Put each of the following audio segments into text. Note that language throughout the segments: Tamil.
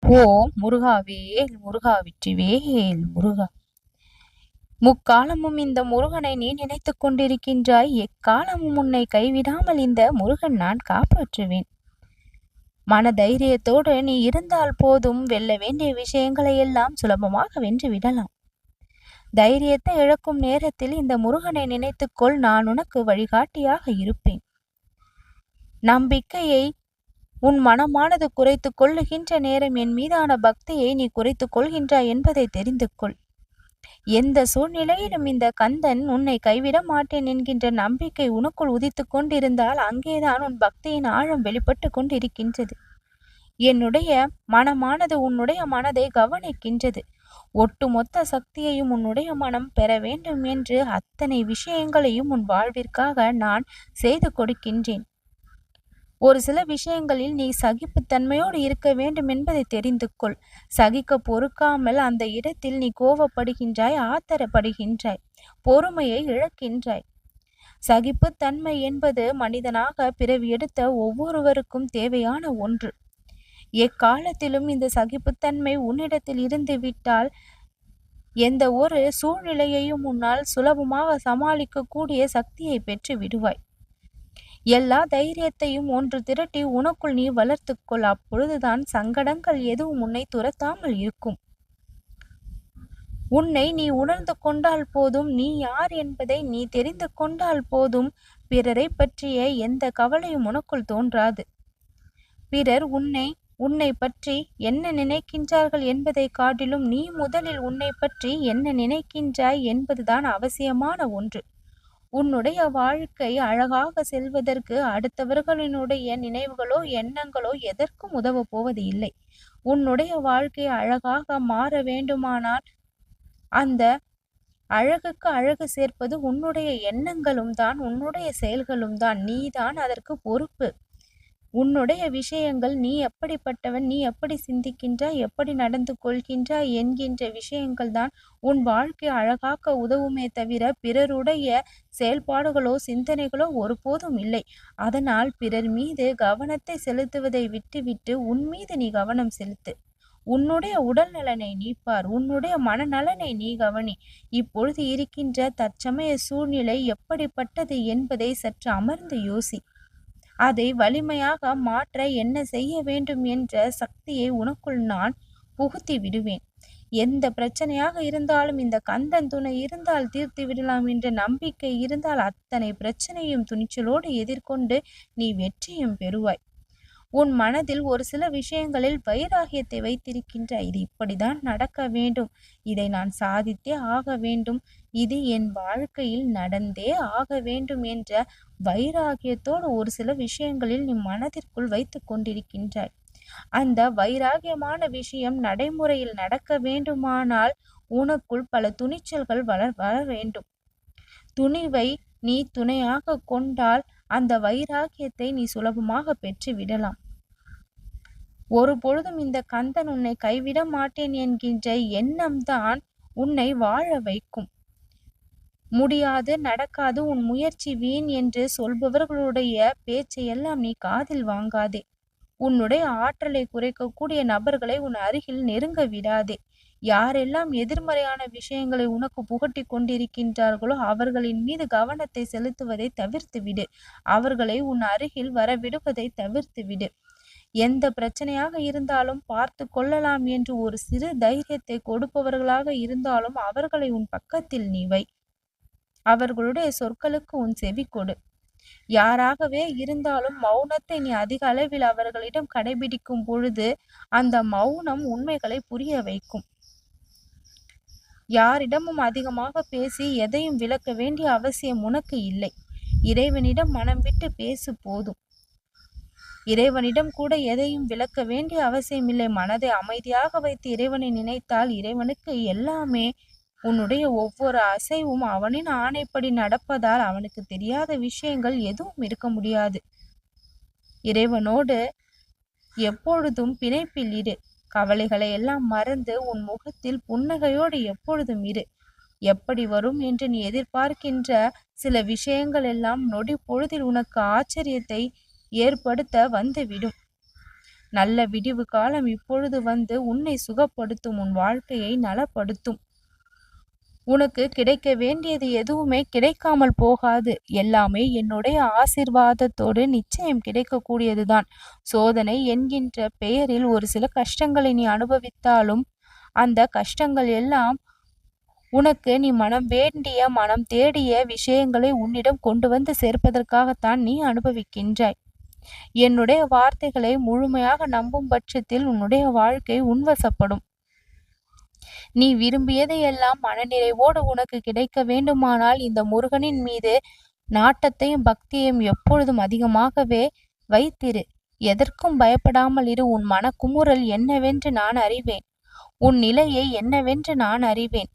ஓ முருகாவேல் முருகா வெற்றிவேல் முருகா. முக்காலமும் இந்த முருகனை நீ நினைத்துக் கொண்டிருக்கின்றாய். எக்காலமும் உன்னை கைவிடாமல் இந்த முருகன் நான் காப்பாற்றுவேன். மன தைரியத்தோடு நீ இருந்தால் போதும், வெல்ல வேண்டிய விஷயங்களை எல்லாம் சுலபமாக வென்று விடலாம். தைரியத்தை இழக்கும் நேரத்தில் இந்த முருகனை நினைத்துக்கொள், நான் உனக்கு வழிகாட்டியாக இருப்பேன். நம்பிக்கையை உன் மனமானது குறைத்து கொள்ளுகின்ற நேரம் என் மீதான பக்தியை நீ குறைத்து கொள்கின்றாய் என்பதை தெரிந்து கொள். எந்த சூழ்நிலையிலும் இந்த கந்தன் உன்னை கைவிட மாட்டேன் என்கின்ற நம்பிக்கை உனக்குள் உதித்து கொண்டிருந்தால் அங்கேதான் உன் பக்தியின் ஆழம் வெளிப்பட்டு கொண்டிருக்கின்றது. என்னுடைய மனமானது உன்னுடைய மனதை கவனிக்கின்றது. ஒட்டுமொத்த சக்தியையும் உன்னுடைய மனம் பெற வேண்டும் என்று அத்தனை விஷயங்களையும் உன் வாழ்விற்காக நான் செய்து கொடுக்கின்றேன். ஒரு சில விஷயங்களில் நீ சகிப்புத்தன்மையோடு இருக்க வேண்டும் என்பதை தெரிந்து கொள். சகிக்க பொறுக்காமல் அந்த இடத்தில் நீ கோபப்படுகின்றாய், ஆத்திரப்படுகின்றாய், பொறுமையை இழக்கின்றாய். சகிப்புத்தன்மை என்பது மனிதனாக பிறவி எடுத்த ஒவ்வொருவருக்கும் தேவையான ஒன்று. எக்காலத்திலும் இந்த சகிப்புத்தன்மை உன்னிடத்தில் இருந்து விட்டால் எந்த ஒரு சூழ்நிலையையும் உன்னால் சுலபமாக சமாளிக்கக்கூடிய சக்தியை பெற்று விடுவாய். எல்லா தைரியத்தையும் ஒன்று திரட்டி உனக்குள் நீ வளர்த்துக்கொள். அப்பொழுதுதான் சங்கடங்கள் எதுவும் உன்னை துரத்தாமல் இருக்கும். உன்னை நீ உணர்ந்து கொண்டால் போதும், நீ யார் என்பதை நீ தெரிந்து கொண்டால் போதும், பிறரை பற்றிய எந்த கவலையும் உனக்குள் தோன்றாது. பிறர் உன்னை பற்றி என்ன நினைக்கின்றார்கள் என்பதை காட்டிலும் நீ முதலில் உன்னை பற்றி என்ன நினைக்கின்றாய் என்பதுதான் அவசியமான ஒன்று. உன்னுடைய வாழ்க்கை அழகாக செல்வதற்கு அடுத்தவர்களினுடைய நினைவுகளோ எண்ணங்களோ எதற்கும் உதவ போவது இல்லை. உன்னுடைய வாழ்க்கை அழகாக மாற வேண்டுமானால் அந்த அழகுக்கு அழகு சேர்ப்பது உன்னுடைய எண்ணங்களும் தான், உன்னுடைய செயல்களும் தான். நீதான் அதற்கு பொறுப்பு. உன்னுடைய விஷயங்கள், நீ எப்படிப்பட்டவன், நீ எப்படி சிந்திக்கின்றாய், எப்படி நடந்து கொள்கின்றாய் என்கின்ற விஷயங்கள் தான் உன் வாழ்க்கை அழகாக்க உதவுமே தவிர பிறருடைய செயல்பாடுகளோ சிந்தனைகளோ ஒருபோதும் இல்லை. அதனால் பிறர் மீது கவனத்தை செலுத்துவதை விட்டுவிட்டு உன் மீது நீ கவனம் செலுத்து. உன்னுடைய உடல் நலனை நீ பார், உன்னுடைய மனநலனை நீ கவனி. இப்பொழுது இருக்கின்ற தற்சமய சூழ்நிலை எப்படிப்பட்டது என்பதை சற்று அமர்ந்து யோசி. அதை வலிமையாக மாற்ற என்ன செய்ய வேண்டும் என்ற சக்தியை உனக்குள் நான் புகுத்தி விடுவேன். எந்த பிரச்சனையாக இருந்தாலும் இந்த கந்தன் துணை இருந்தால் தீர்த்து விடலாம் என்ற நம்பிக்கை இருந்தால் அத்தனை பிரச்சனையும் துணிச்சலோடு எதிர்கொண்டு நீ வெற்றியும் பெறுவாய். உன் மனதில் ஒரு சில விஷயங்களில் வைராகியத்தை வைத்திருக்கின்ற, இது இப்படிதான் நடக்க வேண்டும், இதை நான் சாதித்தே ஆக வேண்டும், இது என் வாழ்க்கையில் நடந்தே ஆக வேண்டும் என்ற வைராகியத்தோடு ஒரு சில விஷயங்களில் நீ மனதிற்குள் வைத்து கொண்டிருக்கின்றாய். அந்த வைராகியமான விஷயம் நடைமுறையில் நடக்க வேண்டுமானால் உனக்குள் பல துணிச்சல்கள் வர வேண்டும். துணிவை நீ துணையாக கொண்டால் அந்த வைராகியத்தை நீ சுலபமாக பெற்று விடலாம். ஒரு பொழுதும் இந்த கந்தன் உன்னை கைவிட மாட்டேன் என்கின்ற எண்ணம்தான் உன்னை வாழ வைக்கும். முடியாது, நடக்காது, உன் முயற்சி வீண் என்று சொல்பவர்களுடைய பேச்சையெல்லாம் நீ காதில் வாங்காதே. உன்னுடைய ஆற்றலை குறைக்கக்கூடிய நபர்களை உன் அருகில் நெருங்க விடாதே. யாரெல்லாம் எதிர்மறையான விஷயங்களை உனக்கு புகட்டி கொண்டிருக்கின்றார்களோ அவர்களின் மீது கவனத்தை செலுத்துவதை தவிர்த்து விடு. அவர்களை உன் அருகில் வரவிடுவதை தவிர்த்து விடு. எந்த பிரச்சனையாக இருந்தாலும் பார்த்து கொள்ளலாம் என்று ஒரு சிறு தைரியத்தை கொடுப்பவர்களாக இருந்தாலும் அவர்களை உன் பக்கத்தில் நீ வை. அவர்களுடைய சொற்களுக்கு உன் செவி கொடு. யாராகவே இருந்தாலும் மௌனத்தை நீ அதிக அளவில் அவர்களிடம் கடைபிடிக்கும் பொழுது அந்த மௌனம் உண்மைகளை புரிய வைக்கும். யாரிடமும் அதிகமாக பேசி எதையும் விளக்க வேண்டிய அவசியம் உனக்கு இல்லை. இறைவனிடம் மனம் விட்டு பேசு போதும். இறைவனிடம் கூட எதையும் விளக்க வேண்டிய அவசியம் இல்லை. மனதை அமைதியாக வைத்து இறைவனை நினைத்தால் இறைவனுக்கு எல்லாமே, உன்னுடைய ஒவ்வொரு அசைவும் அவனின் ஆணைப்படி நடப்பதால் அவனுக்கு தெரியாத விஷயங்கள் எதுவும் இருக்க முடியாது. இறைவனோடு எப்பொழுதும் பிணைப்பில் இரு. கவலைகளை எல்லாம் மறந்து உன் முகத்தில் புன்னகையோடு எப்பொழுதும் இரு. எப்படி வரும் என்று நீ எதிர்பார்க்கின்ற சில விஷயங்கள் எல்லாம் நொடி பொழுதில் உனக்கு ஆச்சரியத்தை ஏற்படுத்த வந்துவிடும். நல்ல விடிவு காலம் இப்பொழுது வந்து உன்னை சுகப்படுத்தும், உன் வாழ்க்கையை நலப்படுத்தும். உனக்கு கிடைக்க வேண்டியது எதுவுமே கிடைக்காமல் போகாது. எல்லாமே என்னுடைய ஆசீர்வாதத்தோடு நிச்சயம் கிடைக்கக்கூடியதுதான். சோதனை என்கின்ற பெயரில் ஒரு சில கஷ்டங்களை நீ அனுபவித்தாலும் அந்த கஷ்டங்கள் எல்லாம் உனக்கு நீ மனம் வேண்டிய மனம் தேடிய விஷயங்களை உன்னிடம் கொண்டு வந்து சேர்ப்பதற்காகத்தான் நீ அனுபவிக்கின்றாய். என்னுடைய வார்த்தைகளை முழுமையாக நம்பும் பட்சத்தில் உன்னுடைய வாழ்க்கை உன்வசப்படும். நீ விரும்பியதையெல்லாம் மனநிறைவோடு உனக்கு கிடைக்க வேண்டுமானால் இந்த முருகனின் மீது நாட்டத்தையும் பக்தியையும் எப்பொழுதும் அதிகமாகவே வைத்திரு. எதற்கும் பயப்படாமல் இரு. உன் மனக்குமுறல் என்னவென்று நான் அறிவேன். உன் நிலையை என்னவென்று நான் அறிவேன்.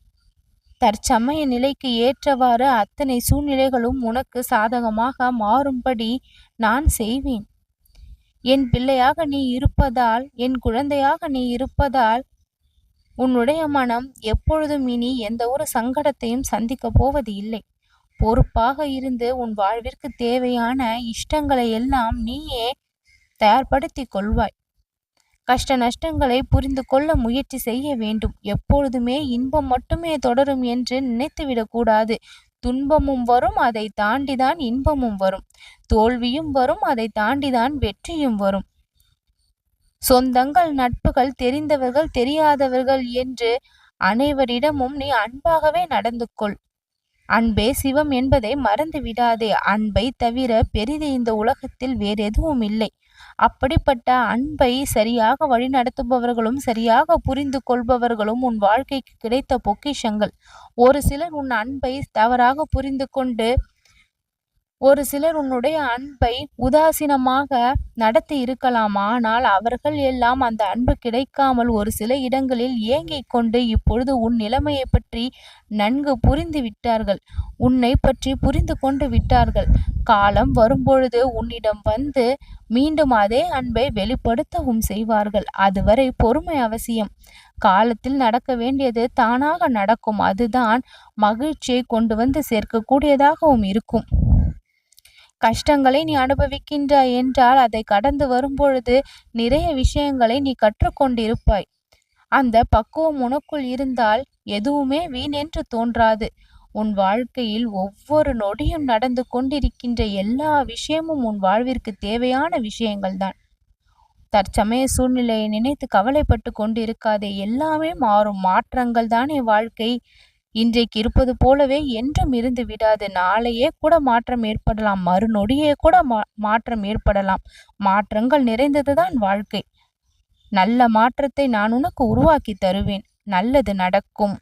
தற்சமய நிலைக்கு ஏற்றவாறு அத்தனை சூழ்நிலைகளும் உனக்கு சாதகமாக மாறும்படி நான் செய்வேன். என் பிள்ளையாக நீ இருப்பதால், என் குழந்தையாக நீ இருப்பதால் உன்னுடைய மனம் எப்பொழுதும் இனி எந்த ஒரு சங்கடத்தையும் சந்திக்க போவது இல்லை. பொறுப்பாக இருந்து உன் வாழ்விற்கு தேவையான இஷ்டங்களை எல்லாம் நீயே தயார்படுத்தி கொள்வாய். கஷ்ட நஷ்டங்களை புரிந்து கொள்ள முயற்சி செய்ய வேண்டும். எப்பொழுதுமே இன்பம் மட்டுமே தொடரும் என்று நினைத்துவிடக்கூடாது. துன்பமும் வரும், அதை தாண்டிதான் இன்பமும் வரும். தோல்வியும் வரும், அதை தாண்டிதான் வெற்றியும் வரும். சொந்தங்கள், நட்புகள், தெரிந்தவர்கள், தெரியாதவர்கள் என்று அனைவரிடமும் நீ அன்பாகவே நடந்து கொள். அன்பே சிவம் என்பதை மறந்து விடாதே. அன்பை தவிர பெரிது இந்த உலகத்தில் வேறெதுவும் இல்லை. அப்படிப்பட்ட அன்பை சரியாக வழிநடத்துபவர்களும் சரியாக புரிந்து கொள்பவர்களும் உன் வாழ்க்கைக்கு கிடைத்த பொக்கிஷங்கள். ஒரு சிலர் உன் அன்பை தவறாக புரிந்து கொண்டு ஒரு சிலர் உன்னுடைய அன்பை உதாசீனமாக நடத்தி இருக்கலாம். ஆனால் அவர்கள் எல்லாம் அந்த அன்பு கிடைக்காமல் ஒரு சில இடங்களில் ஏங்கிக் கொண்டு இப்பொழுது உன் நிலைமையை பற்றி நன்கு புரிந்து விட்டார்கள். உன்னை பற்றி புரிந்து கொண்டு விட்டார்கள். காலம் வரும்பொழுது உன்னிடம் வந்து மீண்டும் அதே அன்பை வெளிப்படுத்தவும் செய்வார்கள். அதுவரை பொறுமை அவசியம். காலத்தில் நடக்க வேண்டியது தானாக நடக்கும். அதுதான் மகிழ்ச்சியை கொண்டு வந்து சேர்க்கக்கூடியதாகவும் இருக்கும். கஷ்டங்களை நீ அனுபவிக்கின்றாய் என்றால் அதை கடந்து வரும்பொழுது நிறைய விஷயங்களை நீ கற்றுக்கொண்டிருப்பாய். அந்த பக்குவம் உனக்குள் இருந்தால் எதுவுமே வீண் என்று தோன்றாது. உன் வாழ்க்கையில் ஒவ்வொரு நொடியும் நடந்து கொண்டிருக்கின்ற எல்லா விஷயமும் உன் வாழ்விற்கு தேவையான விஷயங்கள்தான். தற்சமய சூழ்நிலையை நினைத்து கவலைப்பட்டு கொண்டிருக்காதே. எல்லாமே மாறும். மாற்றங்கள் தானே வாழ்க்கை. இன்றைக்கு இருப்பது போலவே என்றும் இருந்து விடாது. நாளையே கூட மாற்றம் ஏற்படலாம். மறுநொடியே கூட மாற்றம் ஏற்படலாம். மாற்றங்கள் நிறைந்ததுதான் வாழ்க்கை. நல்ல மாற்றத்தை நான் உனக்கு உருவாக்கி தருவேன். நல்லது நடக்கும்.